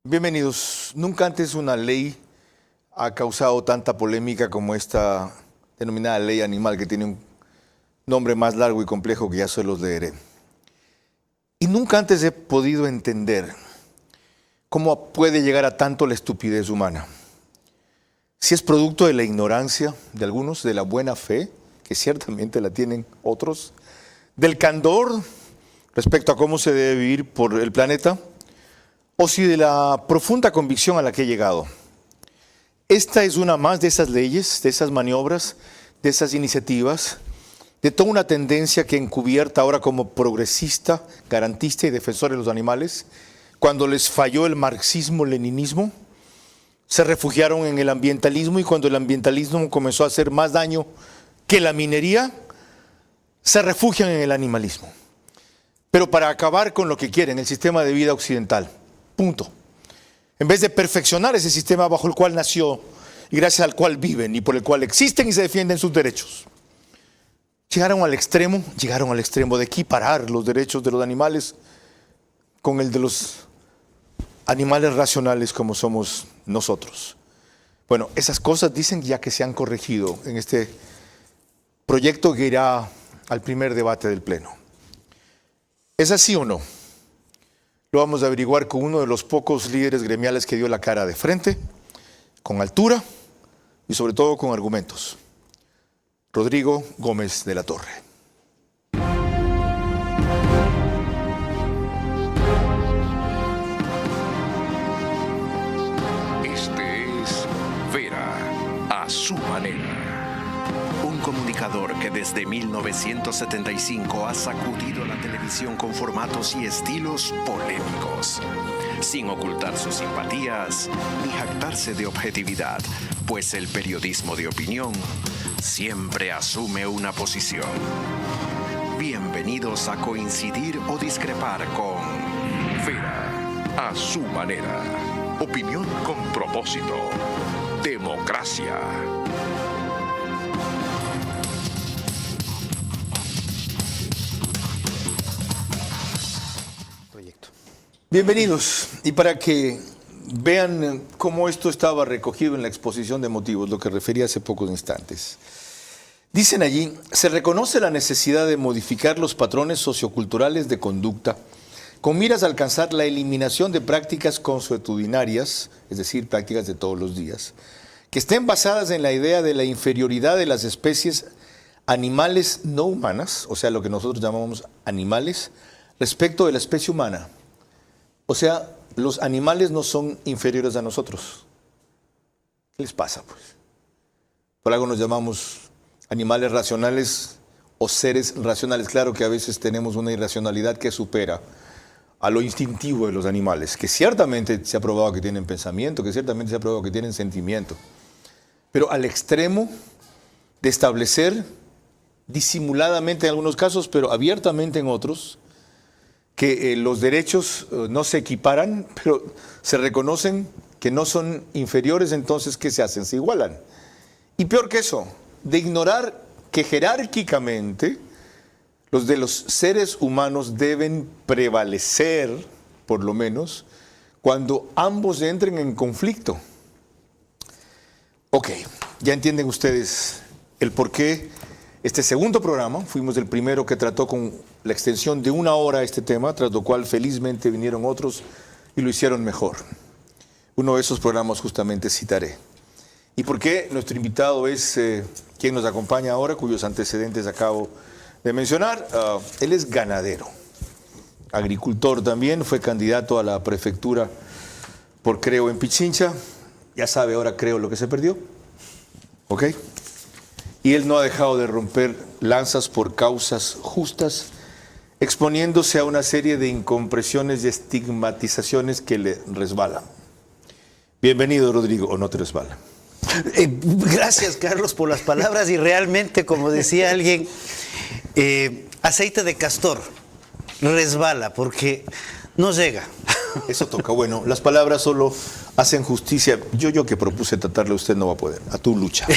Bienvenidos. Nunca antes una ley ha causado tanta polémica como esta denominada ley animal, que tiene un nombre más largo y complejo que ya se los leeré. Y nunca antes he podido entender cómo puede llegar a tanto la estupidez humana. Si es producto de la ignorancia de algunos, de la buena fe, que ciertamente la tienen otros, del candor respecto a cómo se debe vivir por el planeta, o si de la profunda convicción a la que he llegado. Esta es una más de esas leyes, de esas maniobras, de esas iniciativas, de toda una tendencia que encubierta ahora como progresista, garantista y defensor de los animales, cuando les falló el marxismo-leninismo, se refugiaron en el ambientalismo, y cuando el ambientalismo comenzó a hacer más daño que la minería, se refugian en el animalismo. Pero para acabar con lo que quieren, el sistema de vida occidental. Punto. En vez de perfeccionar ese sistema bajo el cual nació y gracias al cual viven y por el cual existen y se defienden sus derechos, llegaron al extremo de equiparar los derechos de los animales con el de los animales racionales como somos nosotros. Bueno, esas cosas dicen ya que se han corregido en este proyecto que irá al primer debate del Pleno. ¿Es así o no? Lo vamos a averiguar con uno de los pocos líderes gremiales que dio la cara de frente, con altura y sobre todo con argumentos. Rodrigo Gómez de la Torre. Este es Vera a su manera. Un comunicador que desde 1975 ha sacudido la televisión con formatos y estilos polémicos, sin ocultar sus simpatías ni jactarse de objetividad, pues el periodismo de opinión siempre asume una posición. Bienvenidos a coincidir o discrepar con Vera a su manera. Opinión con propósito. Democracia. Bienvenidos. Y para que vean cómo esto estaba recogido en la exposición de motivos, lo que refería hace pocos instantes. Dicen allí, se reconoce la necesidad de modificar los patrones socioculturales de conducta con miras a alcanzar la eliminación de prácticas consuetudinarias, es decir, prácticas de todos los días, que estén basadas en la idea de la inferioridad de las especies animales no humanas, o sea, lo que nosotros llamamos animales, respecto de la especie humana. O sea, los animales no son inferiores a nosotros. ¿Qué les pasa, pues? Por algo nos llamamos animales racionales o seres racionales. Claro que a veces tenemos una irracionalidad que supera a lo instintivo de los animales, que ciertamente se ha probado que tienen pensamiento, que ciertamente se ha probado que tienen sentimiento. Pero al extremo de establecer, disimuladamente en algunos casos, pero abiertamente en otros, que los derechos no se equiparan, pero se reconocen que no son inferiores, entonces ¿qué se hacen? Se igualan. Y peor que eso, de ignorar que jerárquicamente los de los seres humanos deben prevalecer, por lo menos, cuando ambos entren en conflicto. Ok, ya entienden ustedes el por qué este segundo programa, fuimos el primero que trató con la extensión de 1 hora este tema, tras lo cual felizmente vinieron otros y lo hicieron mejor. Uno de esos programas justamente citaré. ¿Y por qué? Nuestro invitado es quien nos acompaña ahora, cuyos antecedentes acabo de mencionar. Él es ganadero, agricultor también, fue candidato a la prefectura por Creo en Pichincha. Ya sabe ahora Creo lo que se perdió. ¿Ok? Y él no ha dejado de romper lanzas por causas justas, exponiéndose a una serie de incompresiones y estigmatizaciones que le resbalan. Bienvenido, Rodrigo, ¿o no te resbala? Gracias, Carlos, por las palabras. Y realmente, como decía alguien, aceite de castor resbala porque no llega. Eso toca. Bueno, las palabras solo hacen justicia. Yo que propuse tratarle, usted no va a poder. A tu lucha.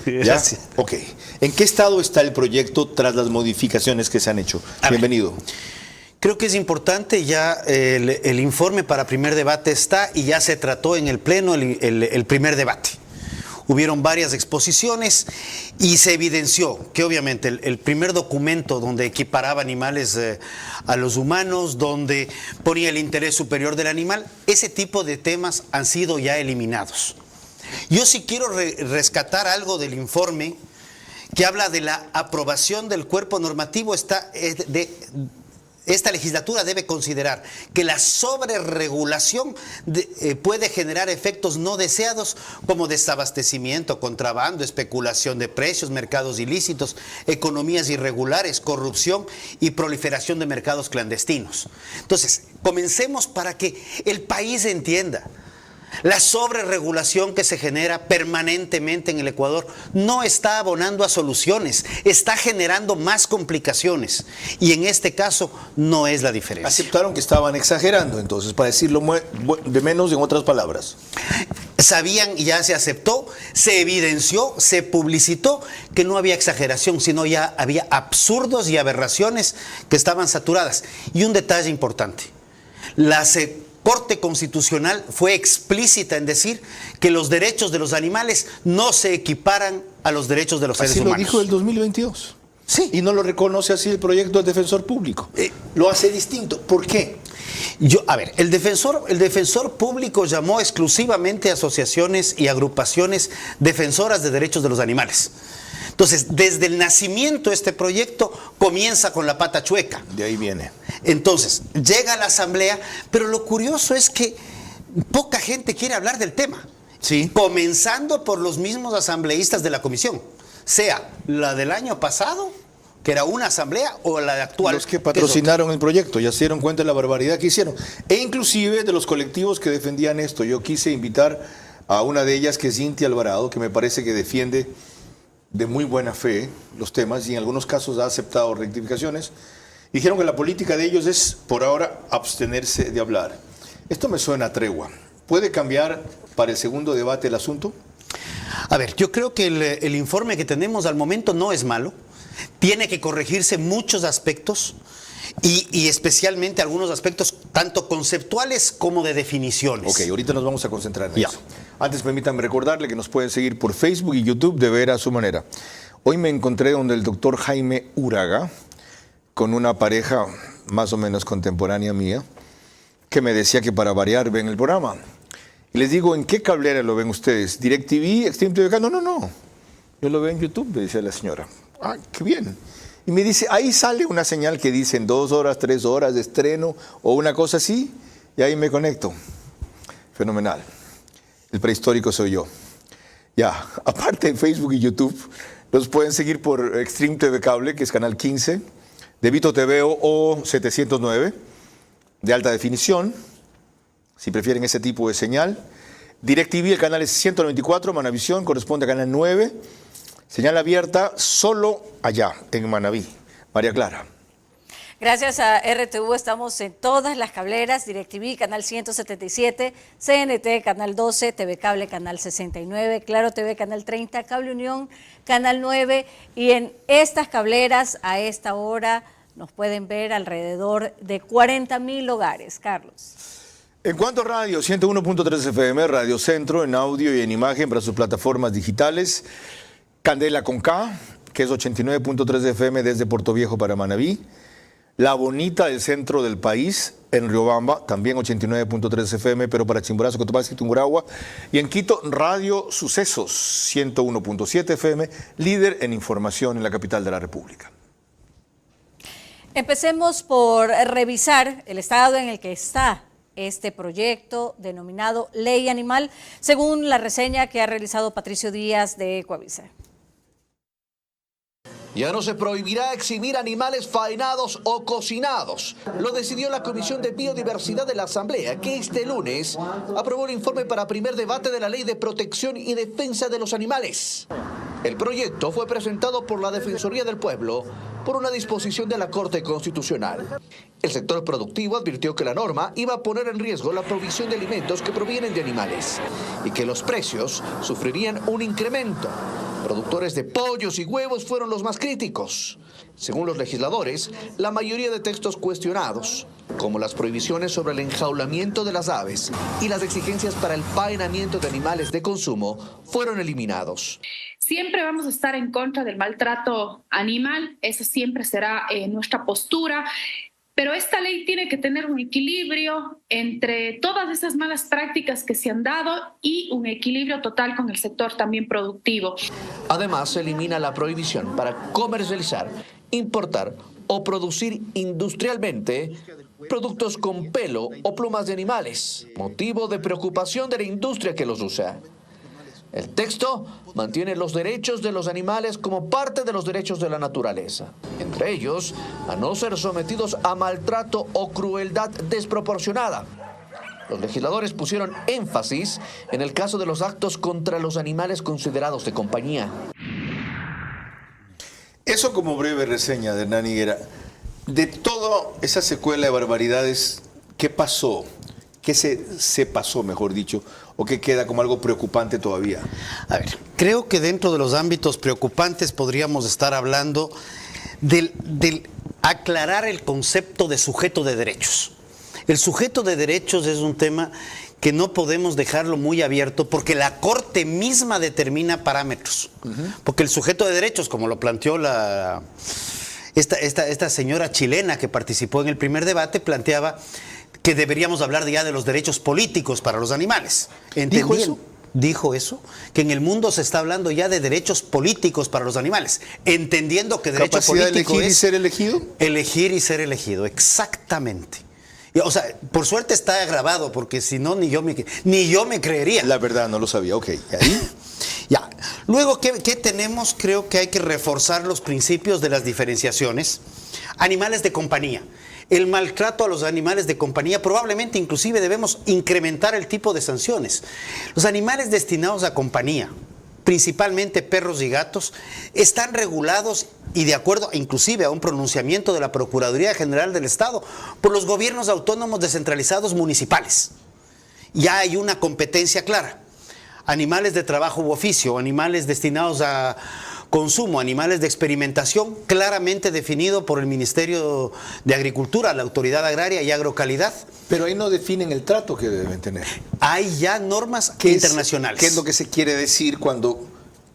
¿Ya? Gracias. Ok. ¿En qué estado está el proyecto tras las modificaciones que se han hecho? Bienvenido. Creo que es importante, ya el informe para primer debate está y ya se trató en el Pleno el primer debate. Hubieron varias exposiciones y se evidenció que obviamente el primer documento donde equiparaba animales a los humanos, donde ponía el interés superior del animal, ese tipo de temas han sido ya eliminados. Yo sí quiero rescatar algo del informe que habla de la aprobación del cuerpo normativo. Esta legislatura debe considerar que la sobreregulación puede generar efectos no deseados como desabastecimiento, contrabando, especulación de precios, mercados ilícitos, economías irregulares, corrupción y proliferación de mercados clandestinos. Entonces, comencemos para que el país entienda. La sobreregulación que se genera permanentemente en el Ecuador no está abonando a soluciones, está generando más complicaciones. Y en este caso no es la diferencia. Aceptaron que estaban exagerando, entonces, para decirlo de menos en otras palabras. Sabían, ya se aceptó, se evidenció, se publicitó que no había exageración, sino ya había absurdos y aberraciones que estaban saturadas. Y un detalle importante, la Corte Constitucional fue explícita en decir que los derechos de los animales no se equiparan a los derechos de los seres humanos. Así lo dijo el 2022. Sí. Y no lo reconoce así el proyecto del defensor público. Lo hace distinto. ¿Por qué? El defensor público llamó exclusivamente a asociaciones y agrupaciones defensoras de derechos de los animales. Entonces, desde el nacimiento este proyecto comienza con la pata chueca. De ahí viene. Entonces, llega a la asamblea, pero lo curioso es que poca gente quiere hablar del tema. Sí. Comenzando por los mismos asambleístas de la comisión, sea la del año pasado, que era una asamblea, o la de actual. Los que patrocinaron el proyecto, ya se dieron cuenta de la barbaridad que hicieron. E inclusive de los colectivos que defendían esto. Yo quise invitar a una de ellas, que es Cintia Alvarado, que me parece que defiende de muy buena fe los temas y en algunos casos ha aceptado rectificaciones. Dijeron que la política de ellos es, por ahora, abstenerse de hablar. Esto me suena a tregua. ¿Puede cambiar para el segundo debate el asunto? Yo creo que el informe que tenemos al momento no es malo. Tiene que corregirse muchos aspectos y especialmente algunos aspectos tanto conceptuales como de definiciones. Ok, ahorita nos vamos a concentrar en eso. Antes, permítanme recordarle que nos pueden seguir por Facebook y YouTube de Vera a su manera. Hoy me encontré donde el doctor Jaime Uraga, con una pareja más o menos contemporánea mía, que me decía que para variar ven el programa. Y les digo, ¿en qué cablera lo ven ustedes? ¿DirecTV, Extreme TV? No. Yo lo veo en YouTube, me decía la señora. Ah, qué bien. Y me dice, ahí sale una señal que dice en 2 horas, 3 horas de estreno o una cosa así, y ahí me conecto. Fenomenal. El prehistórico soy yo. Ya, aparte en Facebook y YouTube, los pueden seguir por Extreme TV Cable, que es canal 15, de Vito TV o 709, de alta definición, si prefieren ese tipo de señal. DirecTV, el canal es 194, Manavisión, corresponde a canal 9. Señal abierta solo allá, en Manabí. María Clara. Gracias a RTV estamos en todas las cableras, DirecTV, canal 177, CNT, canal 12, TV Cable, canal 69, Claro TV, canal 30, Cable Unión, canal 9. Y en estas cableras, a esta hora, nos pueden ver alrededor de 40.000 hogares. Carlos. En cuanto a radio, 101.3 FM, Radio Centro, en audio y en imagen para sus plataformas digitales. Candela con K, que es 89.3 FM desde Puerto Viejo para Manabí. La Bonita del centro del país, en Riobamba, también 89.3 FM, pero para Chimborazo, Cotopaxi, Tungurahua. Y en Quito, Radio Sucesos, 101.7 FM, líder en información en la capital de la República. Empecemos por revisar el estado en el que está este proyecto denominado Ley Animal, según la reseña que ha realizado Patricio Díaz de Ecuavisa. Ya no se prohibirá exhibir animales faenados o cocinados. Lo decidió la Comisión de Biodiversidad de la Asamblea, que este lunes aprobó el informe para primer debate de la Ley de Protección y Defensa de los Animales. El proyecto fue presentado por la Defensoría del Pueblo por una disposición de la Corte Constitucional. El sector productivo advirtió que la norma iba a poner en riesgo la provisión de alimentos que provienen de animales y que los precios sufrirían un incremento. productores de pollos y huevos fueron los más críticos. Según los legisladores, la mayoría de textos cuestionados, como las prohibiciones sobre el enjaulamiento de las aves y las exigencias para el faenamiento de animales de consumo, fueron eliminados. Siempre vamos a estar en contra del maltrato animal, eso siempre será nuestra postura. Pero esta ley tiene que tener un equilibrio entre todas esas malas prácticas que se han dado y un equilibrio total con el sector también productivo. Además, se elimina la prohibición para comercializar, importar o producir industrialmente productos con pelo o plumas de animales, motivo de preocupación de la industria que los usa. El texto mantiene los derechos de los animales como parte de los derechos de la naturaleza, entre ellos a no ser sometidos a maltrato o crueldad desproporcionada. Los legisladores pusieron énfasis en el caso de los actos contra los animales considerados de compañía. Eso como breve reseña de Hernán Higuera. De toda esa secuela de barbaridades, ¿qué pasó? ¿Qué se pasó, mejor dicho? ¿O qué queda como algo preocupante todavía? A ver, creo que dentro de los ámbitos preocupantes podríamos estar hablando del aclarar el concepto de sujeto de derechos. El sujeto de derechos es un tema que no podemos dejarlo muy abierto porque la Corte misma determina parámetros. Porque el sujeto de derechos, como lo planteó esta señora chilena que participó en el primer debate, planteaba que deberíamos hablar ya de los derechos políticos para los animales. ¿Dijo eso? Dijo eso, que en el mundo se está hablando ya de derechos políticos para los animales, entendiendo que derecho ¿Capacidad político de elegir es y ser elegido? Elegir y ser elegido, exactamente. O sea, por suerte está grabado, porque si no, ni yo me creería. La verdad, no lo sabía. Ok, ¿ahí? Ya. Luego, ¿qué tenemos? Creo que hay que reforzar los principios de las diferenciaciones. Animales de compañía. El maltrato a los animales de compañía, probablemente inclusive debemos incrementar el tipo de sanciones. Los animales destinados a compañía, principalmente perros y gatos, están regulados y de acuerdo inclusive a un pronunciamiento de la Procuraduría General del Estado por los gobiernos autónomos descentralizados municipales. Ya hay una competencia clara. Animales de trabajo u oficio, animales destinados a consumo, animales de experimentación, claramente definido por el Ministerio de Agricultura, la Autoridad Agraria y Agrocalidad. Pero ahí no definen el trato que deben tener. Hay ya normas internacionales. ¿Qué es lo que se quiere decir cuando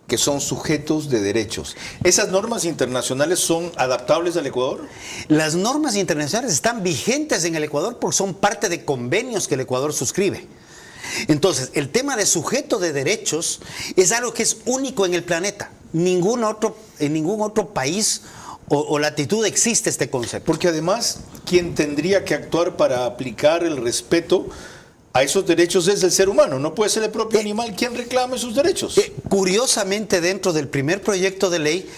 que son sujetos de derechos? ¿Esas normas internacionales son adaptables al Ecuador? Las normas internacionales están vigentes en el Ecuador porque son parte de convenios que el Ecuador suscribe. Entonces, el tema de sujeto de derechos es algo que es único en el planeta. En ningún otro país o latitud existe este concepto. Porque además, quien tendría que actuar para aplicar el respeto a esos derechos es el ser humano. No puede ser el propio animal quien reclame sus derechos. Curiosamente, dentro del primer proyecto de ley,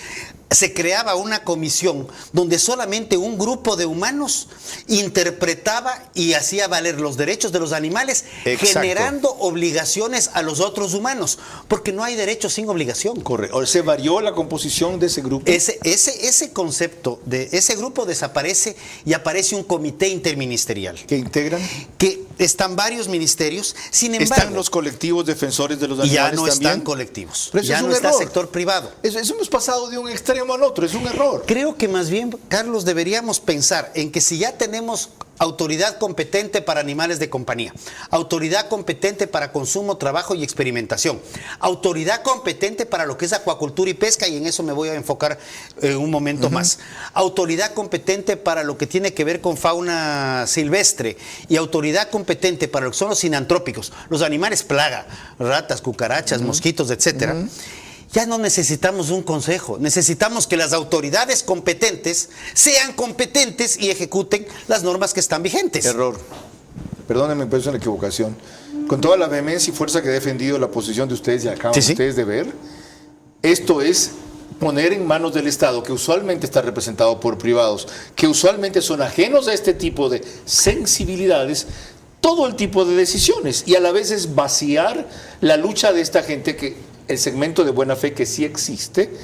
se creaba una comisión donde solamente un grupo de humanos interpretaba y hacía valer los derechos de los animales, Exacto. generando obligaciones a los otros humanos, porque no hay derecho sin obligación. Correcto. ¿Se varió la composición de ese grupo? Ese concepto de ese grupo desaparece y aparece un comité interministerial. ¿Que integran? Que están varios ministerios, sin embargo... ¿Están los colectivos defensores de los animales ya no también? están colectivos, Pero eso ya es un no está error. sector privado. Eso hemos pasado de un extremo al otro, es un error. Creo que más bien, Carlos, deberíamos pensar en que si ya tenemos autoridad competente para animales de compañía, autoridad competente para consumo, trabajo y experimentación, autoridad competente para lo que es acuacultura y pesca, y en eso me voy a enfocar un momento más, autoridad competente para lo que tiene que ver con fauna silvestre y autoridad competente para lo que son los sinantrópicos, los animales plaga, ratas, cucarachas, mosquitos, etcétera. Ya no necesitamos un consejo, necesitamos que las autoridades competentes sean competentes y ejecuten las normas que están vigentes. Error. Perdónenme, pero es una equivocación. Con toda la vehemencia y fuerza que he defendido la posición de ustedes y acaban ustedes de ver, esto es poner en manos del Estado, que usualmente está representado por privados, que usualmente son ajenos a este tipo de sensibilidades, todo el tipo de decisiones, y a la vez es vaciar la lucha de esta gente que... El segmento de buena fe que sí existe,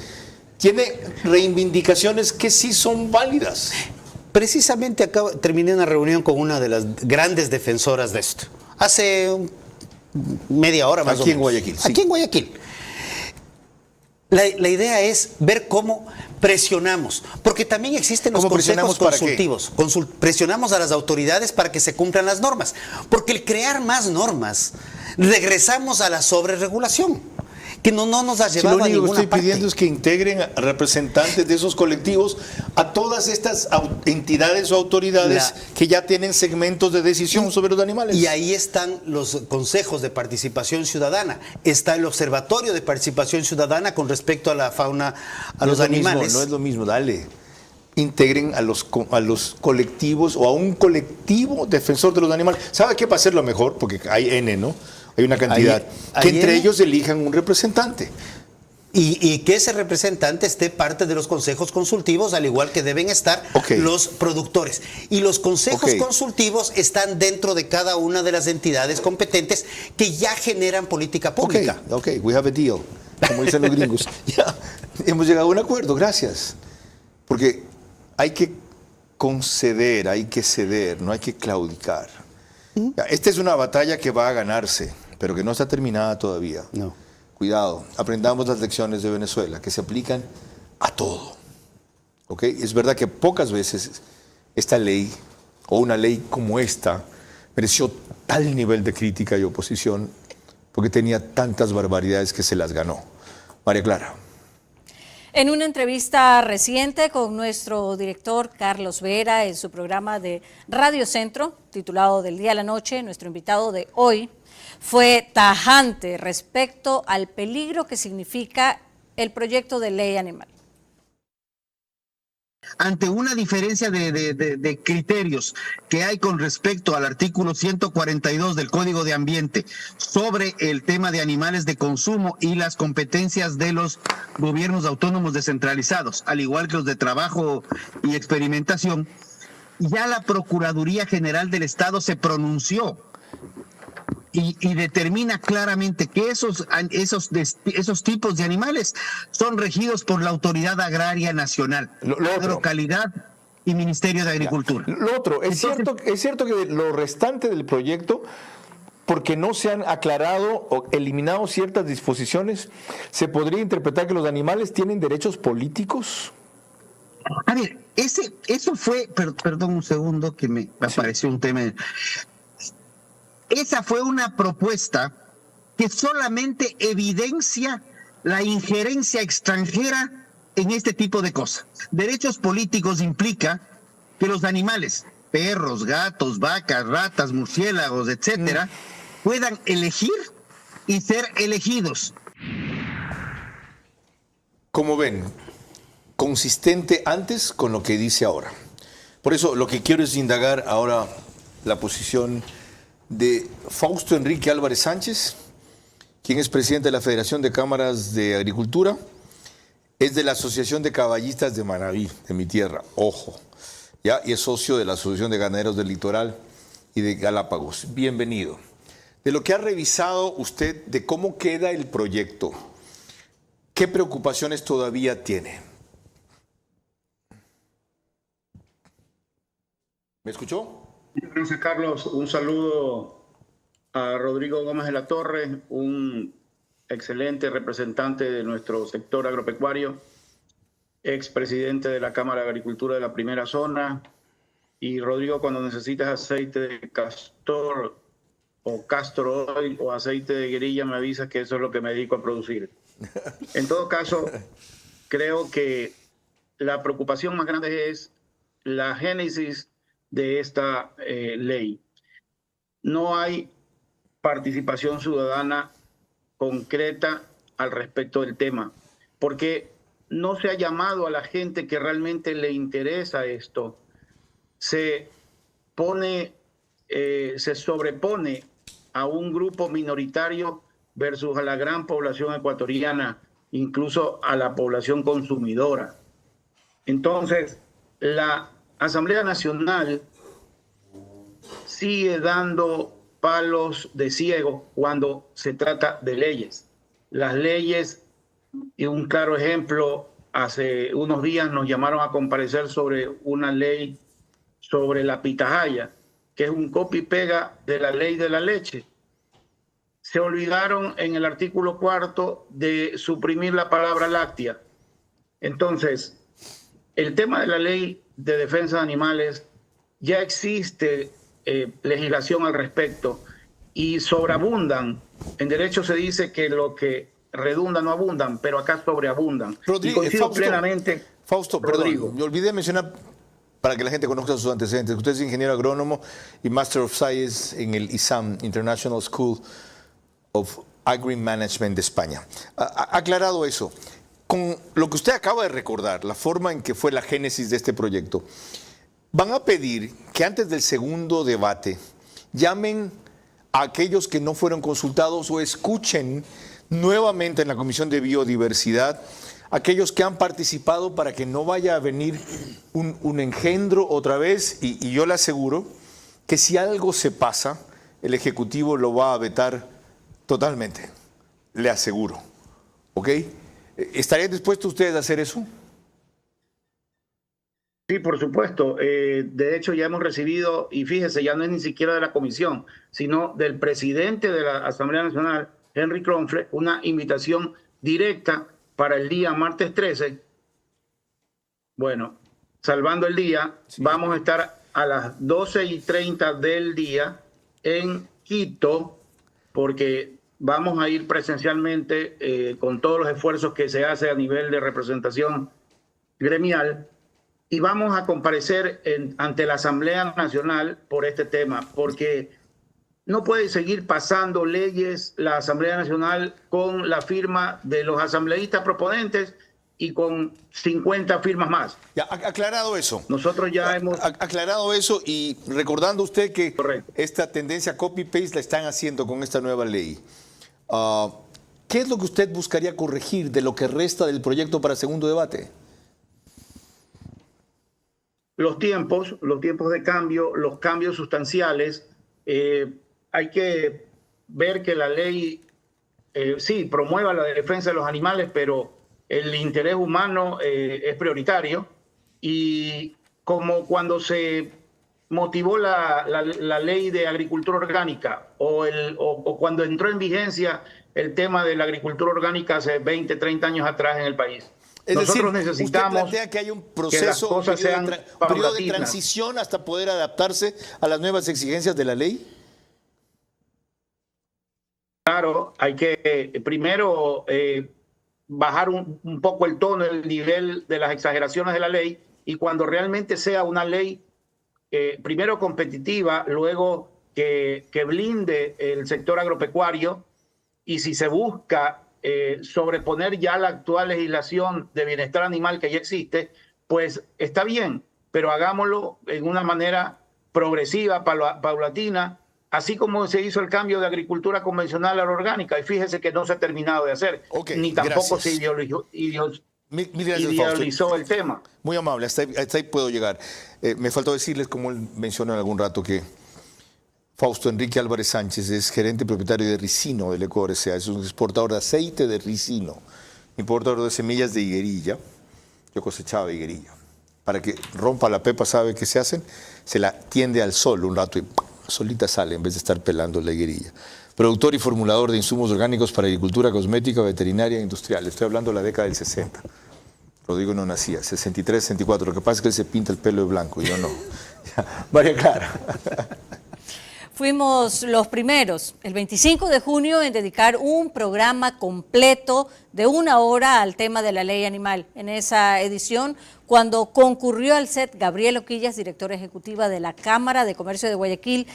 tiene reivindicaciones que sí son válidas. Precisamente terminé una reunión con una de las grandes defensoras de esto, hace media hora más o menos. Aquí en Guayaquil. Aquí en Guayaquil. La idea es ver cómo presionamos, porque también existen los ¿Cómo consejos presionamos para qué? consultivos. Presionamos a las autoridades para que se cumplan las normas, porque el crear más normas, regresamos a la sobreregulación, que no nos ha Si llevado lo a único que ninguna estoy pidiendo parte. es que integren a representantes de esos colectivos a todas estas entidades o autoridades que ya tienen segmentos de decisión sobre los animales. Y ahí están los consejos de participación ciudadana, está el observatorio de participación ciudadana con respecto a la fauna, a los animales. No es lo mismo, dale. Integren a los colectivos o a un colectivo defensor de los animales. ¿Sabe qué va a ser lo mejor? Porque hay N, ¿no? Hay una cantidad. Hay que entre N. ellos elijan un representante. Y que ese representante esté parte de los consejos consultivos, al igual que deben estar los productores. Y los consejos consultivos están dentro de cada una de las entidades competentes que ya generan política pública. Ok, we have a deal, como dicen los gringos. Ya, hemos llegado a un acuerdo, gracias. Porque hay que conceder, hay que ceder, no hay que claudicar. Esta es una batalla que va a ganarse, pero que no está terminada todavía. No. Cuidado, aprendamos las lecciones de Venezuela, que se aplican a todo. ¿Ok? Es verdad que pocas veces esta ley, o una ley como esta, mereció tal nivel de crítica y oposición, porque tenía tantas barbaridades que se las ganó. María Clara. En una entrevista reciente con nuestro director Carlos Vera en su programa de Radio Centro, titulado Del Día a la Noche, nuestro invitado de hoy fue tajante respecto al peligro que significa el proyecto de ley animal. Ante una diferencia de criterios que hay con respecto al artículo 142 del Código de Ambiente sobre el tema de animales de consumo y las competencias de los gobiernos autónomos descentralizados, al igual que los de trabajo y experimentación, ya la Procuraduría General del Estado se pronunció y determina claramente que esos tipos de animales son regidos por la Autoridad Agraria Nacional, Agrocalidad y Ministerio de Agricultura. Lo otro, es cierto que lo restante del proyecto, porque no se han aclarado o eliminado ciertas disposiciones, ¿se podría interpretar que los animales tienen derechos políticos? A ver, eso fue, perdón un segundo que me apareció un tema. Esa fue una propuesta que solamente evidencia la injerencia extranjera en este tipo de cosas. Derechos políticos implica que los animales, perros, gatos, vacas, ratas, murciélagos, etcétera, puedan elegir y ser elegidos. Como ven, consistente antes con lo que dice ahora. Por eso lo que quiero es indagar ahora la posición de Fausto Enrique Álvarez Sánchez, quien es presidente de la Federación de Cámaras de Agricultura, es de la Asociación de Caballistas de Manabí, de mi tierra, ojo, ¿ya? Y es socio de la Asociación de Ganaderos del Litoral y de Galápagos. Bienvenido. De lo que ha revisado usted de cómo queda el proyecto, ¿qué preocupaciones todavía tiene? ¿Me escuchó? Gracias, Carlos. Un saludo a Rodrigo Gómez de la Torre, un excelente representante de nuestro sector agropecuario, expresidente de la Cámara de Agricultura de la Primera Zona. Y Rodrigo, cuando necesitas aceite de castor o castor oil o aceite de guerrilla, me avisas, que eso es lo que me dedico a producir. En todo caso, creo que la preocupación más grande es la génesis de esta ley. No hay participación ciudadana concreta al respecto del tema, porque no se ha llamado a la gente que realmente le interesa esto. Se sobrepone a un grupo minoritario versus a la gran población ecuatoriana, incluso a la población consumidora. Entonces, la Asamblea Nacional sigue dando palos de ciego cuando se trata de leyes. Las leyes, y un claro ejemplo, hace unos días nos llamaron a comparecer sobre una ley sobre la pitahaya, que es un copy-pega de la ley de la leche. se olvidaron en el artículo 4 de suprimir la palabra láctea. Entonces, el tema de la ley de defensa de animales, ya existe legislación al respecto y sobreabundan. En derecho se dice que lo que redunda no abundan, pero acá sobreabundan. Y coincido plenamente. Fausto, perdón, me olvidé mencionar, para que la gente conozca sus antecedentes, usted es ingeniero agrónomo y Master of Science en el ISAM, International School of Agri-Management de España. Aclarado eso, con lo que usted acaba de recordar, la forma en que fue la génesis de este proyecto, van a pedir que antes del segundo debate llamen a aquellos que no fueron consultados o escuchen nuevamente en la Comisión de Biodiversidad aquellos que han participado para que no vaya a venir un engendro otra vez y yo le aseguro que si algo se pasa, el Ejecutivo lo va a vetar totalmente, le aseguro, ¿ok? ¿Estarían dispuestos ustedes a hacer eso? Sí, por supuesto. De hecho, ya hemos recibido, y fíjese, ya no es ni siquiera de la comisión, sino del presidente de la Asamblea Nacional, Henry Kronfle, una invitación directa para el día martes 13. Bueno, salvando el día, sí. Vamos a estar a las 12:30 del día en Quito, porque vamos a ir presencialmente con todos los esfuerzos que se hace a nivel de representación gremial. Y vamos a comparecer ante la Asamblea Nacional por este tema, porque no puede seguir pasando leyes la Asamblea Nacional con la firma de los asambleístas proponentes y con 50 firmas más. Ya, aclarado eso. Nosotros ya hemos... Aclarado eso y recordando usted que Correcto. Esta tendencia copy-paste la están haciendo con esta nueva ley. ¿Qué es lo que usted buscaría corregir de lo que resta del proyecto para segundo debate? Los tiempos de cambio, los cambios sustanciales. Hay que ver que la ley sí promueva la defensa de los animales, pero el interés humano es prioritario. Y como cuando se motivó la ley de agricultura orgánica o cuando entró en vigencia el tema de la agricultura orgánica hace 20, 30 años atrás en el país. Es Nosotros decir, necesitamos ¿usted plantea que haya un proceso, un periodo de transición hasta poder adaptarse a las nuevas exigencias de la ley? Claro, hay que primero bajar un poco el tono, el nivel de las exageraciones de la ley, y cuando realmente sea una ley primero competitiva, luego que blinde el sector agropecuario, y si se busca sobreponer ya la actual legislación de bienestar animal que ya existe, pues está bien, pero hagámoslo en una manera progresiva, paulatina, así como se hizo el cambio de agricultura convencional a la orgánica, y fíjese que no se ha terminado de hacer, ni tampoco se idealizó el tema. Muy amable, hasta ahí puedo llegar. Me faltó decirles, como él mencionó en algún rato, que Fausto Enrique Álvarez Sánchez es gerente propietario de Ricino del Ecuador S.A. Es un exportador de aceite de ricino, importador de semillas de higuerilla. Yo cosechaba higuerilla. Para que rompa la pepa, ¿sabe qué se hacen? Se la tiende al sol un rato y solita sale en vez de estar pelando la higuerilla. Productor y formulador de insumos orgánicos para agricultura, cosmética, veterinaria e industrial. Estoy hablando de la década del 60. Rodrigo no nacía, 63, 64. Lo que pasa es que él se pinta el pelo de blanco y yo no. María Clara. Fuimos los primeros, el 25 de junio, en dedicar un programa completo de 1 hora al tema de la ley animal. En esa edición, cuando concurrió al set Gabriela Oquillas, directora ejecutiva de la Cámara de Comercio de Guayaquil,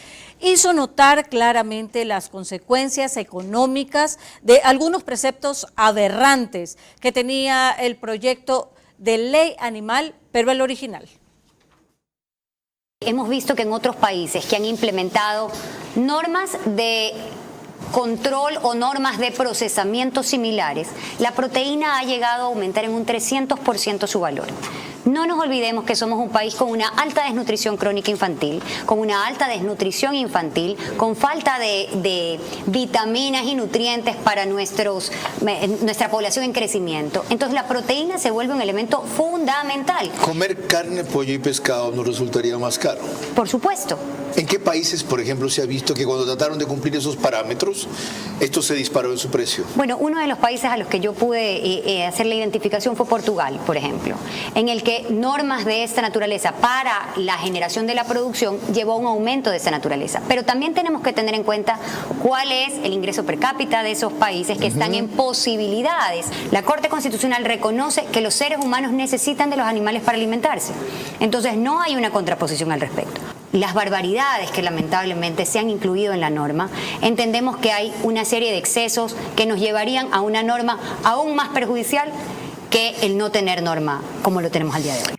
hizo notar claramente las consecuencias económicas de algunos preceptos aberrantes que tenía el proyecto de ley animal, pero el original. Hemos visto que en otros países que han implementado normas de control o normas de procesamiento similares, la proteína ha llegado a aumentar en un 300% su valor. No nos olvidemos que somos un país con una alta desnutrición crónica infantil, con una alta desnutrición infantil, con falta de vitaminas y nutrientes para nuestra población en crecimiento. Entonces la proteína se vuelve un elemento fundamental. ¿Comer carne, pollo y pescado nos resultaría más caro? Por supuesto. ¿En qué países, por ejemplo, se ha visto que cuando trataron de cumplir esos parámetros, esto se disparó en su precio? Bueno, uno de los países a los que yo pude hacer la identificación fue Portugal, por ejemplo, en el que normas de esta naturaleza para la generación de la producción llevó a un aumento de esta naturaleza. Pero también tenemos que tener en cuenta cuál es el ingreso per cápita de esos países que están en posibilidades. La Corte Constitucional reconoce que los seres humanos necesitan de los animales para alimentarse. Entonces no hay una contraposición al respecto. Las barbaridades que lamentablemente se han incluido en la norma, entendemos que hay una serie de excesos que nos llevarían a una norma aún más perjudicial que el no tener norma como lo tenemos al día de hoy.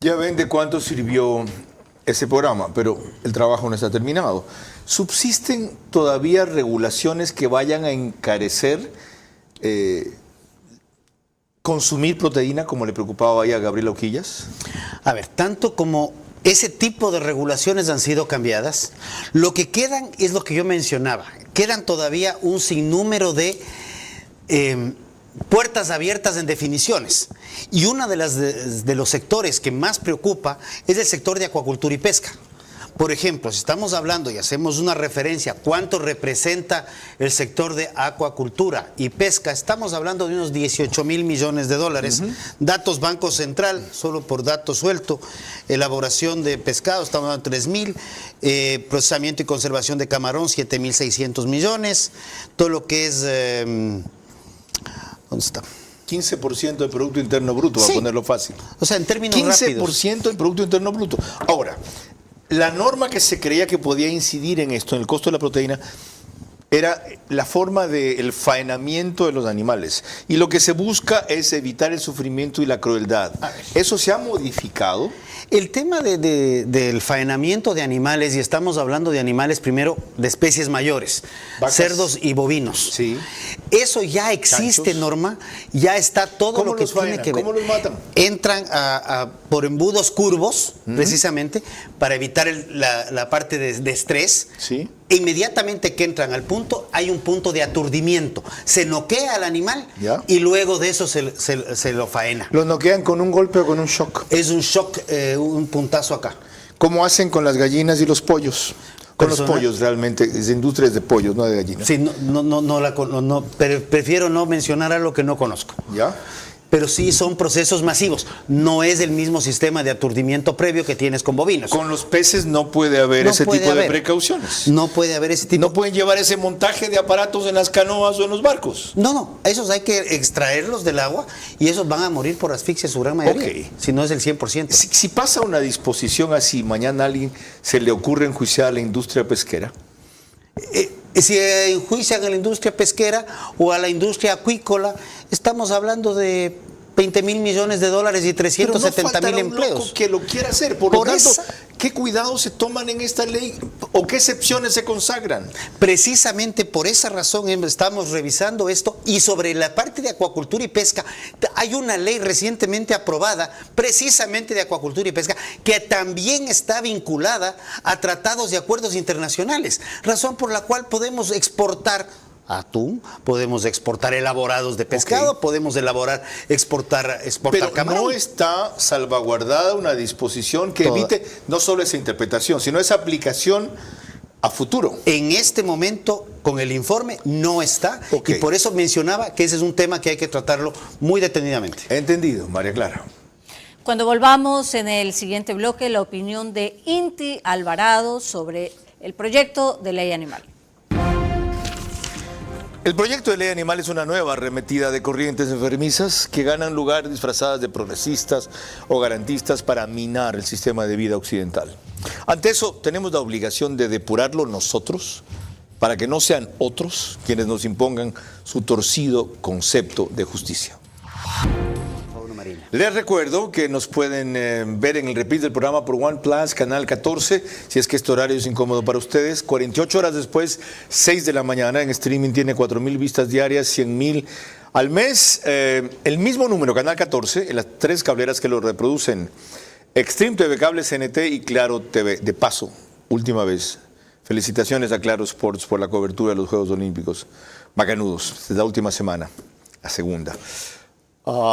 Ya ven de cuánto sirvió ese programa, pero el trabajo no está terminado. ¿Subsisten todavía regulaciones que vayan a encarecer consumir proteína como le preocupaba ahí a Gabriela Oquillas? A ver, tanto como ese tipo de regulaciones han sido cambiadas, lo que quedan es lo que yo mencionaba. Quedan todavía un sinnúmero de puertas abiertas en definiciones. Y uno de los sectores que más preocupa es el sector de acuacultura y pesca. Por ejemplo, si estamos hablando y hacemos una referencia a cuánto representa el sector de acuacultura y pesca, estamos hablando de unos 18.000 millones de dólares. Datos Banco Central, solo por dato suelto, elaboración de pescado, estamos hablando de 3.000, procesamiento y conservación de camarón, 7.600 millones, todo lo que es... ¿dónde está? 15% del Producto Interno Bruto, Sí. a ponerlo fácil. O sea, en términos 15% rápidos. del Producto Interno Bruto. Ahora, la norma que se creía que podía incidir en esto, en el costo de la proteína, era la forma del faenamiento de los animales. Y lo que se busca es evitar el sufrimiento y la crueldad. ¿Eso se ha modificado? El tema del faenamiento de animales, y estamos hablando de animales primero de especies mayores, Vacas. cerdos y bovinos. Sí. Eso ya existe, Chanchos. Norma, ya está todo ¿Cómo lo que los tiene faenan? que ver. ¿Cómo los matan? Entran por embudos curvos, precisamente, para evitar la parte de estrés. Sí. E inmediatamente que entran al punto, hay un punto de aturdimiento. Se noquea al animal Ya. y luego de eso se lo faena. ¿Los noquean con un golpe o con un shock? Es un shock, un puntazo acá. ¿Cómo hacen con las gallinas y los pollos? Con los Personal. pollos realmente, es industria de pollos, no de gallinas. Sí, pero prefiero no mencionar algo que no conozco. ¿Ya? Pero sí son procesos masivos. No es el mismo sistema de aturdimiento previo que tienes con bovinos. Con los peces no puede haber No ese puede tipo de haber. precauciones. No puede haber ese tipo. No pueden llevar ese montaje de aparatos en las canoas o en los barcos. No, esos hay que extraerlos del agua y esos van a morir por asfixia su gran mayoría. Ok. Si no es el 100%. Si pasa una disposición así, mañana a alguien se le ocurre enjuiciar a la industria pesquera. Si enjuician a la industria pesquera o a la industria acuícola, estamos hablando de 20.000 millones de dólares y 370.000 empleos. Loco que lo quiera hacer. Por lo tanto, ¿qué cuidados se toman en esta ley o qué excepciones se consagran? Precisamente por esa razón estamos revisando esto, y sobre la parte de acuacultura y pesca hay una ley recientemente aprobada precisamente de acuacultura y pesca que también está vinculada a tratados y acuerdos internacionales, razón por la cual podemos exportar atún, podemos exportar elaborados de pescado, podemos exportar Pero camarón. no está salvaguardada una disposición que evite no solo esa interpretación, sino esa aplicación a futuro. En este momento, con el informe, no está. Ok. Y por eso mencionaba que ese es un tema que hay que tratarlo muy detenidamente. Entendido, María Clara. Cuando volvamos en el siguiente bloque, la opinión de Inti Alvarado sobre el proyecto de ley animal. El proyecto de ley animal es una nueva arremetida de corrientes enfermizas que ganan lugar disfrazadas de progresistas o garantistas para minar el sistema de vida occidental. Ante eso, tenemos la obligación de depurarlo nosotros para que no sean otros quienes nos impongan su torcido concepto de justicia. Les recuerdo que nos pueden ver en el reprise del programa por One Plus, Canal 14, si es que este horario es incómodo para ustedes. 48 horas después, 6 de la mañana, en streaming tiene 4.000 vistas diarias, 100.000 al mes. El mismo número, Canal 14, en las 3 cableras que lo reproducen. Extreme TV Cable, CNT y Claro TV. De paso, última vez, felicitaciones a Claro Sports por la cobertura de los Juegos Olímpicos. Bacanudos, desde la última semana, la segunda.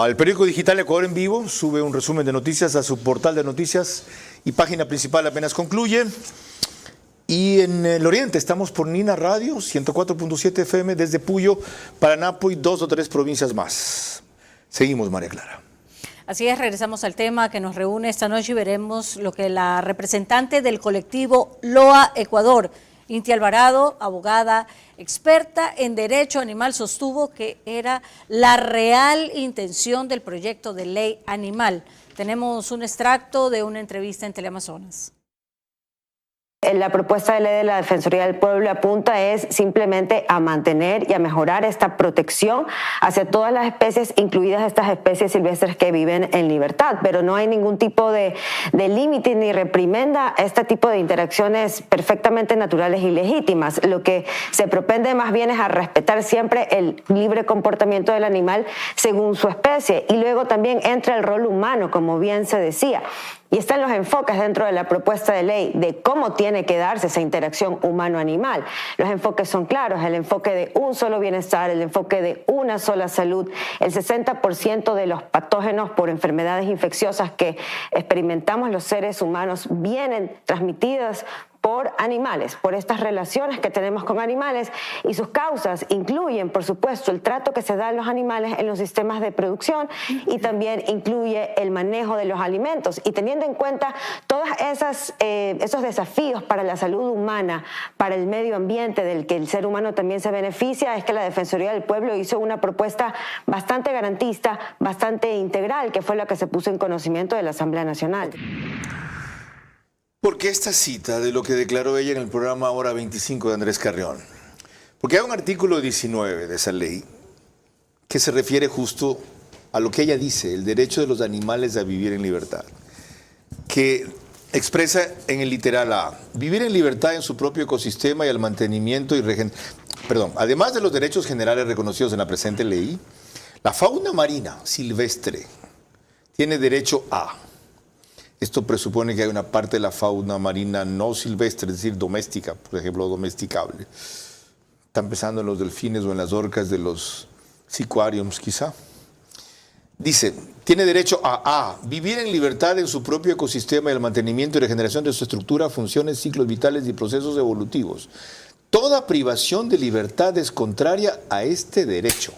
El periódico digital Ecuador en Vivo sube un resumen de noticias a su portal de noticias y página principal apenas concluye. Y en el oriente estamos por Nina Radio, 104.7 FM desde Puyo, Paraná y 2 o 3 provincias más. Seguimos, María Clara. Así es, regresamos al tema que nos reúne esta noche y veremos lo que la representante del colectivo LOA Ecuador, Inti Alvarado, abogada experta en derecho animal, sostuvo que era la real intención del proyecto de ley animal. Tenemos un extracto de una entrevista en Teleamazonas. La propuesta de ley de la Defensoría del Pueblo apunta es simplemente a mantener y a mejorar esta protección hacia todas las especies, incluidas estas especies silvestres que viven en libertad, pero no hay ningún tipo de límite ni reprimenda a este tipo de interacciones perfectamente naturales y legítimas. Lo que se propende más bien es a respetar siempre el libre comportamiento del animal según su especie, y luego también entra el rol humano, como bien se decía. Y están los enfoques dentro de la propuesta de ley de cómo tiene que darse esa interacción humano-animal. Los enfoques son claros, el enfoque de un solo bienestar, el enfoque de una sola salud. El 60% de los patógenos por enfermedades infecciosas que experimentamos los seres humanos vienen transmitidas por animales, por estas relaciones que tenemos con animales, y sus causas incluyen, por supuesto, el trato que se da a los animales en los sistemas de producción, y también incluye el manejo de los alimentos. Y teniendo en cuenta todos esos desafíos para la salud humana, para el medio ambiente del que el ser humano también se beneficia, es que la Defensoría del Pueblo hizo una propuesta bastante garantista, bastante integral, que fue la que se puso en conocimiento de la Asamblea Nacional. ¿Por qué esta cita de lo que declaró ella en el programa Hora 25 de Andrés Carrión? Porque hay un artículo 19 de esa ley que se refiere justo a lo que ella dice, el derecho de los animales a vivir en libertad, que expresa en el literal A, vivir en libertad en su propio ecosistema y al mantenimiento y además de los derechos generales reconocidos en la presente ley, la fauna marina silvestre tiene derecho a. Esto presupone que hay una parte de la fauna marina no silvestre, es decir, doméstica, por ejemplo, domesticable. Están pensando en los delfines o en las orcas de los sicuariums, quizá. Dice, tiene derecho a vivir en libertad en su propio ecosistema y el mantenimiento y regeneración de su estructura, funciones, ciclos vitales y procesos evolutivos. Toda privación de libertad es contraria a este derecho.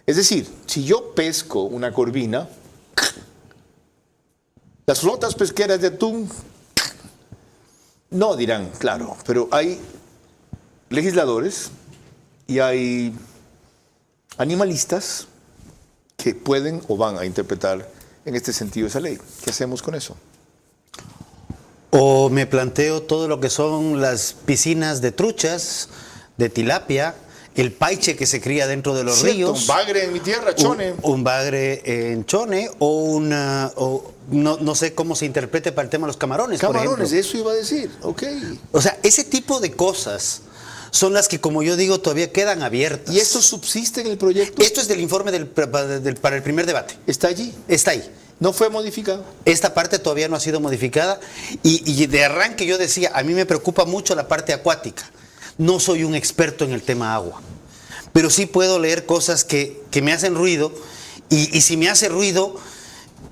Es decir, si yo pesco una corvina, las flotas pesqueras de atún, no dirán, claro, pero hay legisladores y hay animalistas que pueden o van a interpretar en este sentido esa ley. ¿Qué hacemos con eso? O me planteo todo lo que son las piscinas de truchas, de tilapia, el paiche que se cría dentro de los ríos. Un bagre en mi tierra, Chone. Un bagre en Chone no sé cómo se interprete para el tema de los camarones, por ejemplo. Eso iba a decir, ok. O sea, ese tipo de cosas son las que, como yo digo, todavía quedan abiertas. ¿Y esto subsiste en el proyecto? Esto es del informe para el primer debate. ¿Está allí? Está ahí. ¿No fue modificado? Esta parte todavía no ha sido modificada y de arranque yo decía, a mí me preocupa mucho la parte acuática. No soy un experto en el tema agua, pero sí puedo leer cosas que me hacen ruido y si me hace ruido,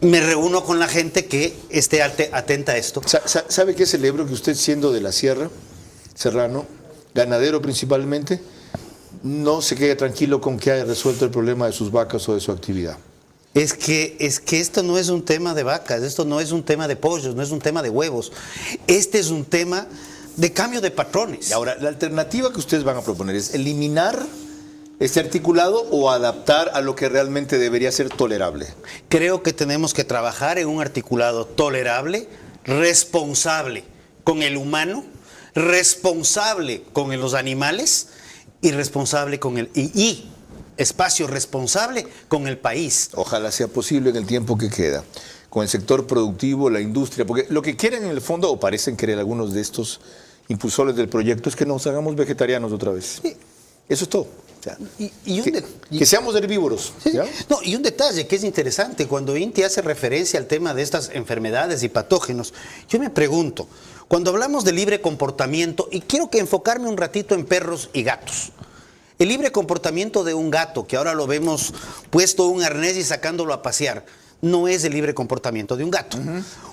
me reúno con la gente que esté atenta a esto. ¿Sabe qué celebro? Que usted, siendo de la sierra, serrano, ganadero principalmente, no se quede tranquilo con que haya resuelto el problema de sus vacas o de su actividad. Es que esto no es un tema de vacas, esto no es un tema de pollos, no es un tema de huevos. Este es un tema de cambio de patrones. Y ahora, la alternativa que ustedes van a proponer es eliminar este articulado o adaptar a lo que realmente debería ser tolerable. Creo que tenemos que trabajar en un articulado tolerable, responsable con el humano, responsable con los animales y responsable con y espacio responsable con el país. Ojalá sea posible en el tiempo que queda, con el sector productivo, la industria, porque lo que quieren en el fondo, o parecen querer algunos de estos impulsores del proyecto, es que nos hagamos vegetarianos otra vez. Sí. Eso es todo. O sea, que seamos herbívoros. Sí. No, y un detalle que es interesante, cuando Inti hace referencia al tema de estas enfermedades y patógenos, yo me pregunto, cuando hablamos de libre comportamiento, y quiero que enfocarme un ratito en perros y gatos, el libre comportamiento de un gato, que ahora lo vemos puesto un arnés y sacándolo a pasear, no es el libre comportamiento de un gato.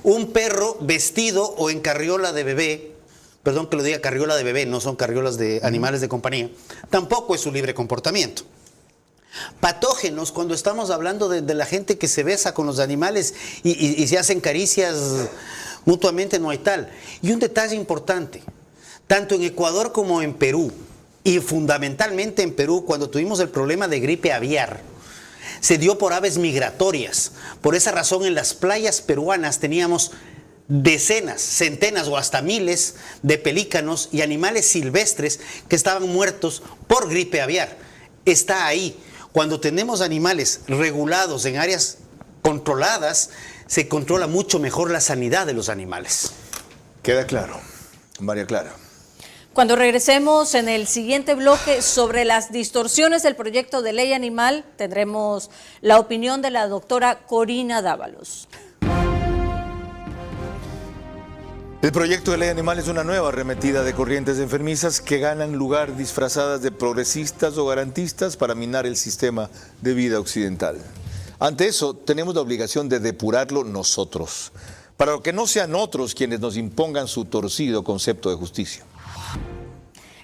Un perro vestido o en carriola de bebé, perdón que lo diga carriola de bebé, no son carriolas de animales de compañía, tampoco es su libre comportamiento. Patógenos, cuando estamos hablando de la gente que se besa con los animales y se hacen caricias mutuamente, no hay tal. Y un detalle importante, tanto en Ecuador como en Perú, y fundamentalmente en Perú, cuando tuvimos el problema de gripe aviar, se dio por aves migratorias. Por esa razón, en las playas peruanas teníamos decenas, centenas o hasta miles de pelícanos y animales silvestres que estaban muertos por gripe aviar. Está ahí. Cuando tenemos animales regulados en áreas controladas, se controla mucho mejor la sanidad de los animales. Queda claro. María Clara. Cuando regresemos en el siguiente bloque sobre las distorsiones del proyecto de ley animal, tendremos la opinión de la doctora Corina Dávalos. El proyecto de ley animal es una nueva arremetida de corrientes enfermizas que ganan lugar disfrazadas de progresistas o garantistas para minar el sistema de vida occidental. Ante eso, tenemos la obligación de depurarlo nosotros, para que no sean otros quienes nos impongan su torcido concepto de justicia.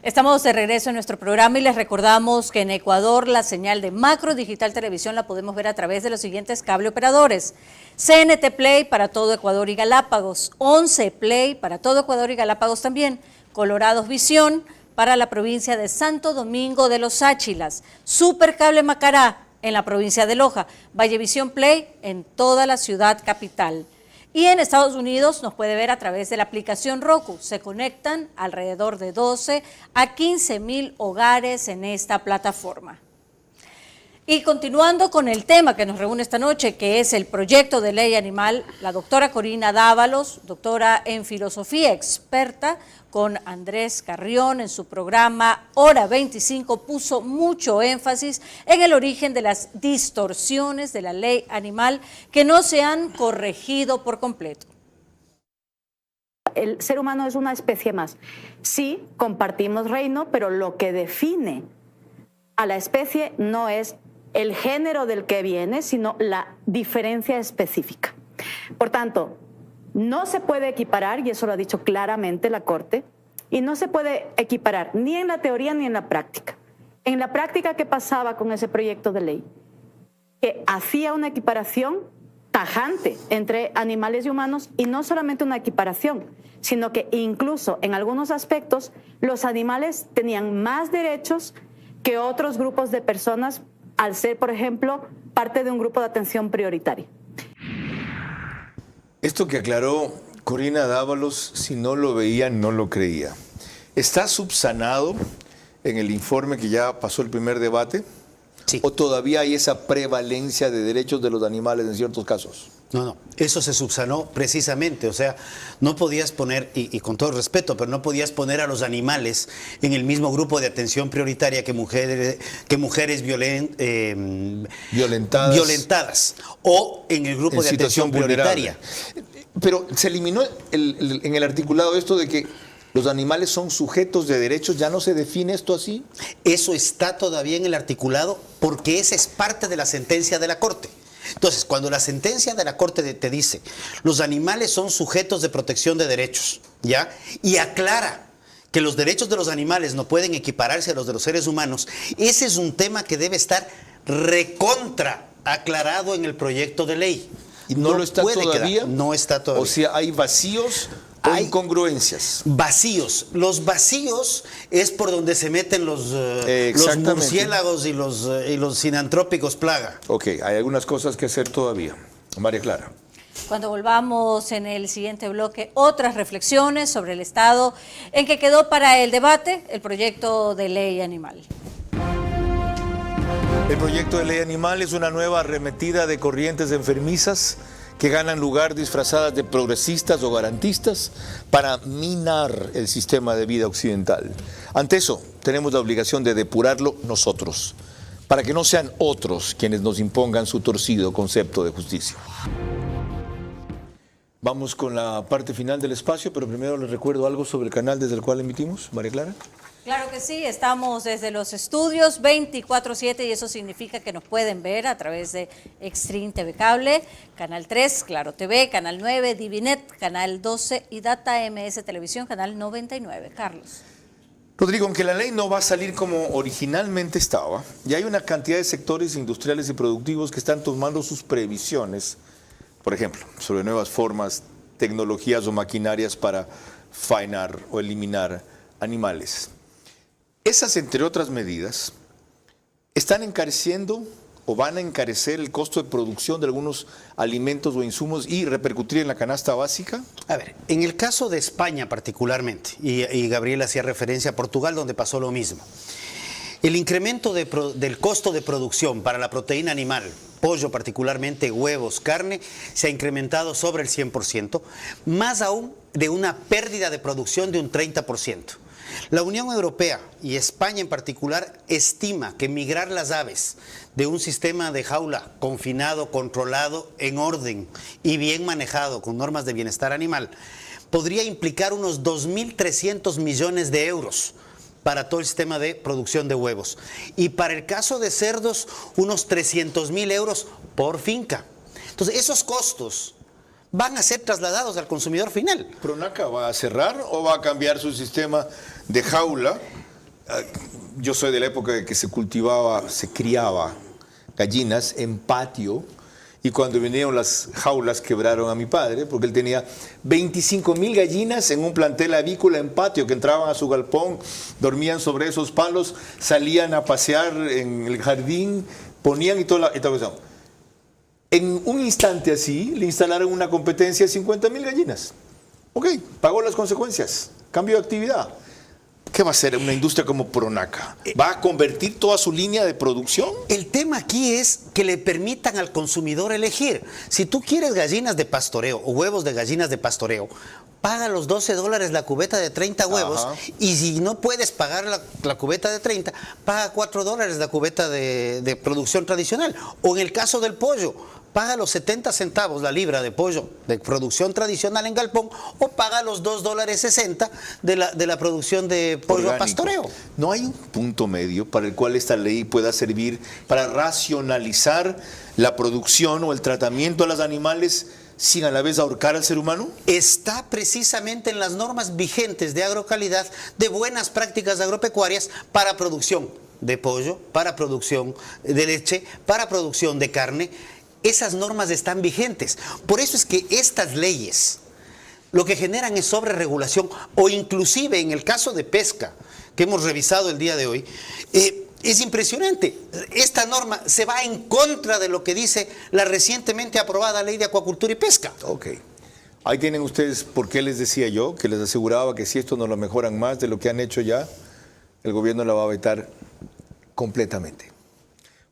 Estamos de regreso en nuestro programa y les recordamos que en Ecuador la señal de Macro Digital Televisión la podemos ver a través de los siguientes cable operadores. CNT Play para todo Ecuador y Galápagos, 11 Play para todo Ecuador y Galápagos también, Colorados Visión para la provincia de Santo Domingo de los Áchilas, Supercable Macará en la provincia de Loja, Vallevisión Play en toda la ciudad capital. Y en Estados Unidos nos puede ver a través de la aplicación Roku. Se conectan alrededor de 12 a 15,000 hogares en esta plataforma. Y continuando con el tema que nos reúne esta noche, que es el proyecto de ley animal, la doctora Corina Dávalos, doctora en filosofía, experta con Andrés Carrión en su programa Hora 25, puso mucho énfasis en el origen de las distorsiones de la ley animal que no se han corregido por completo. El ser humano es una especie más. Sí, compartimos reino, pero lo que define a la especie no es el género del que viene, sino la diferencia específica. Por tanto, no se puede equiparar, y eso lo ha dicho claramente la Corte, y no se puede equiparar ni en la teoría ni en la práctica. En la práctica, ¿qué pasaba con ese proyecto de ley? Que hacía una equiparación tajante entre animales y humanos, y no solamente una equiparación, sino que incluso en algunos aspectos los animales tenían más derechos que otros grupos de personas al ser, por ejemplo, parte de un grupo de atención prioritaria. Esto que aclaró Corina Dávalos, si no lo veía, no lo creía. ¿Está subsanado en el informe que ya pasó el primer debate? Sí. ¿O todavía hay esa prevalencia de derechos de los animales en ciertos casos? No, eso se subsanó precisamente, o sea, no podías poner, y con todo respeto, pero no podías poner a los animales en el mismo grupo de atención prioritaria que mujeres violentadas o en el grupo de atención prioritaria. Pero se eliminó en el articulado esto de que los animales son sujetos de derechos, ¿ya no se define esto así? Eso está todavía en el articulado porque esa es parte de la sentencia de la Corte. Entonces, cuando la sentencia de la Corte te dice los animales son sujetos de protección de derechos, ¿ya? Y aclara que los derechos de los animales no pueden equipararse a los de los seres humanos, ese es un tema que debe estar recontra aclarado en el proyecto de ley. ¿Y no lo está todavía? No está todavía. O sea, hay vacíos o incongruencias. Vacíos. Los vacíos es por donde se meten los murciélagos y los sinantrópicos plaga. Ok, hay algunas cosas que hacer todavía. María Clara. Cuando volvamos en el siguiente bloque, otras reflexiones sobre el estado en que quedó para el debate el proyecto de ley animal. El proyecto de ley animal es una nueva arremetida de corrientes enfermizas que ganan lugar disfrazadas de progresistas o garantistas para minar el sistema de vida occidental. Ante eso, tenemos la obligación de depurarlo nosotros, para que no sean otros quienes nos impongan su torcido concepto de justicia. Vamos con la parte final del espacio, pero primero les recuerdo algo sobre el canal desde el cual emitimos, María Clara. Claro que sí, estamos desde los estudios 24/7 y eso significa que nos pueden ver a través de Extreme TV Cable, Canal 3, Claro TV, Canal 9, Divinet, Canal 12 y Data MS Televisión, Canal 99. Carlos. Rodrigo, aunque la ley no va a salir como originalmente estaba, ya hay una cantidad de sectores industriales y productivos que están tomando sus previsiones, por ejemplo, sobre nuevas formas, tecnologías o maquinarias para faenar o eliminar animales. Esas, entre otras medidas, están encareciendo o van a encarecer el costo de producción de algunos alimentos o insumos y repercutir en la canasta básica. A ver, en el caso de España particularmente, y Gabriel hacía referencia a Portugal, donde pasó lo mismo, el incremento del costo de producción para la proteína animal, pollo particularmente, huevos, carne, se ha incrementado sobre el 100%, más aún de una pérdida de producción de un 30%. La Unión Europea y España en particular estima que migrar las aves de un sistema de jaula confinado, controlado, en orden y bien manejado con normas de bienestar animal podría implicar unos 2.300 millones de euros para todo el sistema de producción de huevos. Y para el caso de cerdos, unos 300.000 euros por finca. Entonces, esos costos van a ser trasladados al consumidor final. ¿Pronaca va a cerrar o va a cambiar su sistema de jaula? Yo soy de la época de que se criaba gallinas en patio, y cuando vinieron las jaulas quebraron a mi padre porque él tenía 25.000 gallinas en un plantel avícola en patio que entraban a su galpón, dormían sobre esos palos, salían a pasear en el jardín, ponían y toda la cuestión. En un instante así le instalaron una competencia de 50.000 gallinas. Ok, pagó las consecuencias, cambio de actividad. ¿Qué va a hacer una industria como Pronaca? ¿Va a convertir toda su línea de producción? El tema aquí es que le permitan al consumidor elegir. Si tú quieres gallinas de pastoreo o huevos de gallinas de pastoreo, paga los $12 la cubeta de 30 huevos. Ajá. Y si no puedes pagar la cubeta de 30, paga $4 la cubeta de producción tradicional. O en el caso del pollo, paga los 70 centavos la libra de pollo de producción tradicional en galpón, o paga los $2.60 de la producción de pollo orgánico a pastoreo. ¿No hay un punto medio para el cual esta ley pueda servir para racionalizar la producción o el tratamiento a los animales sin a la vez ahorcar al ser humano? Está precisamente en las normas vigentes de agrocalidad, de buenas prácticas agropecuarias para producción de pollo, para producción de leche, para producción de carne. Esas normas están vigentes. Por eso es que estas leyes lo que generan es sobreregulación, o inclusive en el caso de pesca que hemos revisado el día de hoy, es impresionante. Esta norma se va en contra de lo que dice la recientemente aprobada Ley de Acuacultura y Pesca. Ok. Ahí tienen ustedes por qué les decía yo, que les aseguraba que si esto no lo mejoran más de lo que han hecho ya, el gobierno la va a vetar completamente.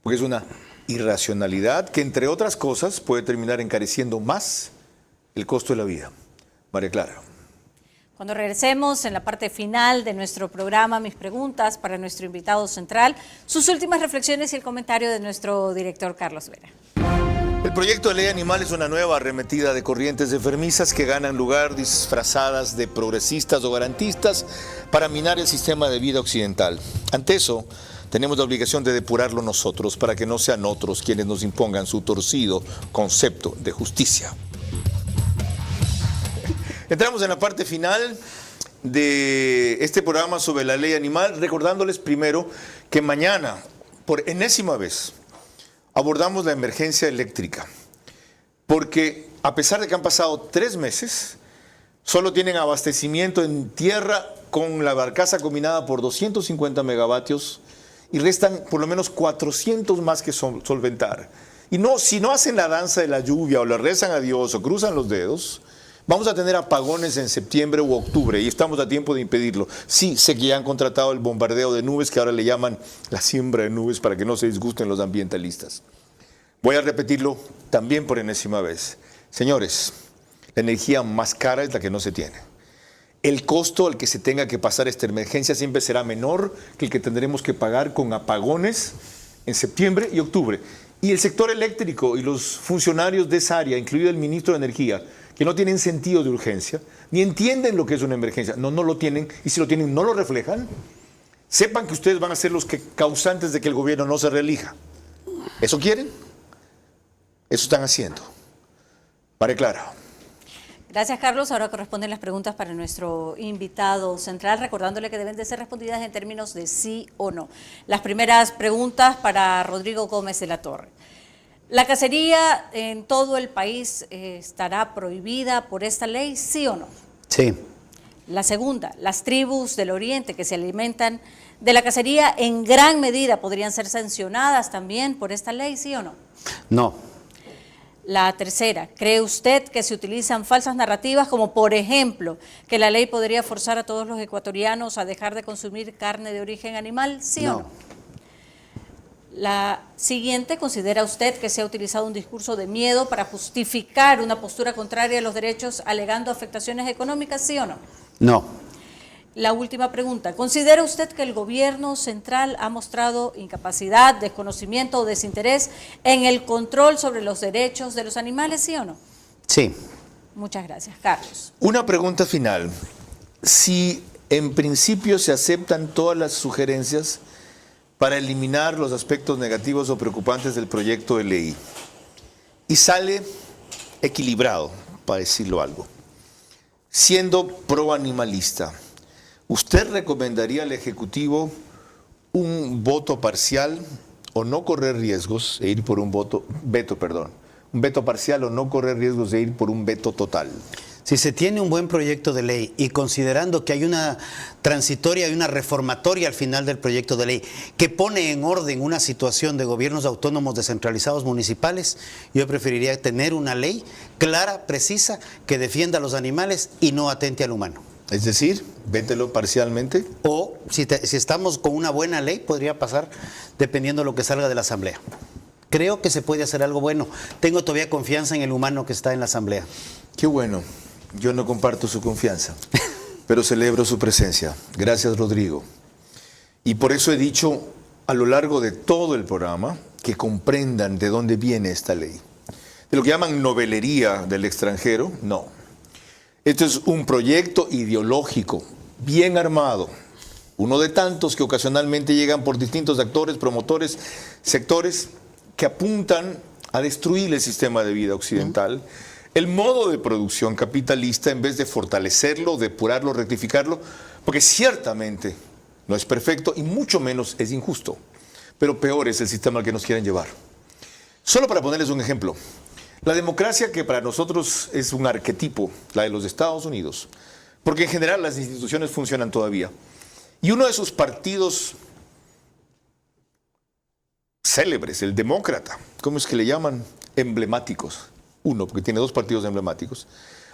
Porque es una irracionalidad que, entre otras cosas, puede terminar encareciendo más el costo de la vida. María Clara. Cuando regresemos en la parte final de nuestro programa, mis preguntas para nuestro invitado central, sus últimas reflexiones y el comentario de nuestro director Carlos Vera. El proyecto de ley animal es una nueva arremetida de corrientes enfermizas que ganan lugar disfrazadas de progresistas o garantistas para minar el sistema de vida occidental. Ante eso, tenemos la obligación de depurarlo nosotros para que no sean otros quienes nos impongan su torcido concepto de justicia. Entramos en la parte final de este programa sobre la ley animal, recordándoles primero que mañana, por enésima vez, abordamos la emergencia eléctrica, porque a pesar de que han pasado 3 meses, solo tienen abastecimiento en tierra con la barcaza combinada por 250 megavatios y restan por lo menos 400 más que solventar. Y no, si no hacen la danza de la lluvia o le rezan a Dios o cruzan los dedos, vamos a tener apagones en septiembre u octubre y estamos a tiempo de impedirlo. Sí, sé que ya han contratado el bombardeo de nubes, que ahora le llaman la siembra de nubes para que no se disgusten los ambientalistas. Voy a repetirlo también por enésima vez. Señores, la energía más cara es la que no se tiene. El costo al que se tenga que pasar esta emergencia siempre será menor que el que tendremos que pagar con apagones en septiembre y octubre. Y el sector eléctrico y los funcionarios de esa área, incluido el ministro de Energía, que no tienen sentido de urgencia, ni entienden lo que es una emergencia. No lo tienen, y si lo tienen, no lo reflejan. Sepan que ustedes van a ser los causantes de que el gobierno no se reelija. ¿Eso quieren? Eso están haciendo. María Clara. Gracias, Carlos. Ahora corresponden las preguntas para nuestro invitado central, recordándole que deben de ser respondidas en términos de sí o no. Las primeras preguntas para Rodrigo Gómez de la Torre. ¿La cacería en todo el país estará prohibida por esta ley, sí o no? Sí. La segunda, las tribus del Oriente que se alimentan de la cacería en gran medida podrían ser sancionadas también por esta ley, ¿sí o no? No. La tercera, ¿cree usted que se utilizan falsas narrativas como, por ejemplo, que la ley podría forzar a todos los ecuatorianos a dejar de consumir carne de origen animal, sí o no? La siguiente, ¿considera usted que se ha utilizado un discurso de miedo para justificar una postura contraria a los derechos alegando afectaciones económicas, sí o no? No. La última pregunta, ¿considera usted que el gobierno central ha mostrado incapacidad, desconocimiento o desinterés en el control sobre los derechos de los animales, sí o no? Sí. Muchas gracias. Carlos. Una pregunta final. Si en principio se aceptan todas las sugerencias para eliminar los aspectos negativos o preocupantes del proyecto de ley y sale equilibrado, para decirlo algo, siendo proanimalista, ¿usted recomendaría al Ejecutivo un voto parcial o no correr riesgos de ir por un veto parcial o no correr riesgos de ir por un veto total? Si se tiene un buen proyecto de ley y considerando que hay una transitoria y una reformatoria al final del proyecto de ley que pone en orden una situación de gobiernos autónomos descentralizados municipales, yo preferiría tener una ley clara, precisa, que defienda a los animales y no atente al humano. Es decir, vételo parcialmente. O si estamos con una buena ley, podría pasar dependiendo de lo que salga de la Asamblea. Creo que se puede hacer algo bueno. Tengo todavía confianza en el humano que está en la Asamblea. Qué bueno. Yo no comparto su confianza, pero celebro su presencia. Gracias, Rodrigo. Y por eso he dicho a lo largo de todo el programa que comprendan de dónde viene esta ley. De lo que llaman novelería del extranjero, no. Esto es un proyecto ideológico, bien armado, uno de tantos que ocasionalmente llegan por distintos actores, promotores, sectores que apuntan a destruir el sistema de vida occidental, el modo de producción capitalista en vez de fortalecerlo, depurarlo, rectificarlo, porque ciertamente no es perfecto y mucho menos es injusto, pero peor es el sistema al que nos quieren llevar. Solo para ponerles un ejemplo, la democracia que para nosotros es un arquetipo, la de los Estados Unidos, porque en general las instituciones funcionan todavía, y uno de sus partidos célebres, el demócrata, ¿cómo es que le llaman? Emblemáticos. Uno, porque tiene dos partidos emblemáticos,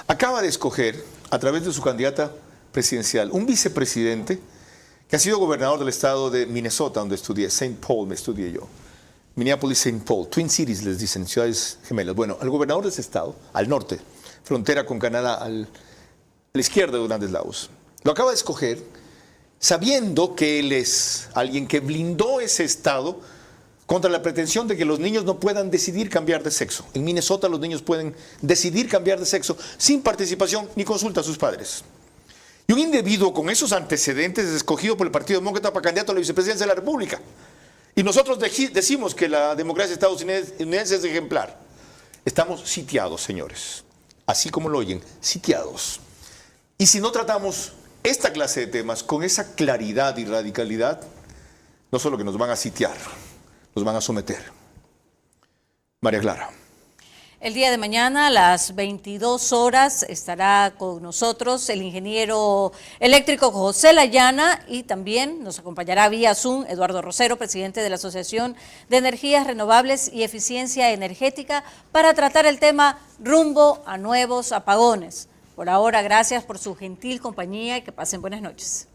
acaba de escoger, a través de su candidata presidencial, un vicepresidente que ha sido gobernador del estado de Minnesota, donde estudié, St. Paul, me estudié yo. Minneapolis, St. Paul, Twin Cities les dicen, ciudades gemelas. Bueno, al gobernador de ese estado, al norte, frontera con Canadá, a la izquierda de Hernández Lagos, lo acaba de escoger sabiendo que él es alguien que blindó ese estado contra la pretensión de que los niños no puedan decidir cambiar de sexo. En Minnesota los niños pueden decidir cambiar de sexo sin participación ni consulta a sus padres. Y un individuo con esos antecedentes es escogido por el Partido Demócrata para candidato a la vicepresidencia de la República. Y nosotros decimos que la democracia estadounidense es ejemplar. Estamos sitiados, señores. Así como lo oyen, sitiados. Y si no tratamos esta clase de temas con esa claridad y radicalidad, no solo que nos van a sitiar, nos van a someter. María Clara. El día de mañana a las 22 horas estará con nosotros el ingeniero eléctrico José Layana y también nos acompañará vía Zoom Eduardo Rosero, presidente de la Asociación de Energías Renovables y Eficiencia Energética, para tratar el tema rumbo a nuevos apagones. Por ahora, gracias por su gentil compañía y que pasen buenas noches.